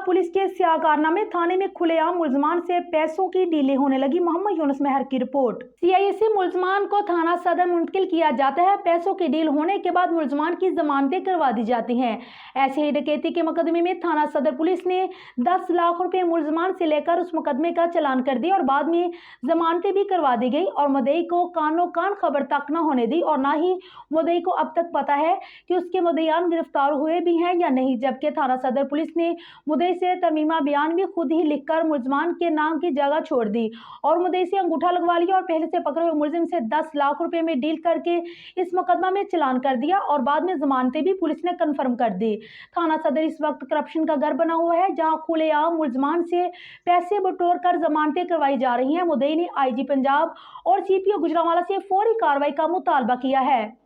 Police के स्याह कारनामे, थाने में खुलेआम मुलजमान से पैसों की डीले होने लगी। मोहम्मद यूनुस मेहर की रिपोर्ट। सीआईएसी मुलजमान को थाना सदर मुंतकिल किया जाता है। पैसों की डील होने के बाद मुलजमान की जमानतें करवा दी जाती हैं। ऐसे ही डकैती के मुकदमे में थाना सदर पुलिस ने 10 लाख रुपए मुलजमान से लेकर उस मुकदमे का चालान कर दिया और बाद में जमानतें भी करवा दी गई और मुद्दई को कानो कान खबर तक न होने दी और न ही मुद्दई को अब तक पता है कि उसके मुद्दईयान गिरफ्तार हुए भी हैं या नहीं। जबकि थाना सदर पुलिस ने मुद्दई से तरमीमा बयान भी खुद ही लिखकर मुलजमान के नाम की जगह छोड़ दी और मुद्दई से अंगूठा लगवा लिया और पहले से पकड़े हुए मुलजिम से 10 लाख रुपए में डील करके इस मुकदमा में चालान कर दिया और बाद में जमानतें भी पुलिस ने कंफर्म कर दी। थाना सदर इस वक्त करप्शन का घर बना हुआ है, जहां खुलेआम मुलजमान से पैसे बटोर कर जमानतें करवाई जा रही हैं। मुद्दई ने आईजी पंजाब और सीपीओ गुजरांवाला से फौरी कार्रवाई का मुतालबा किया है।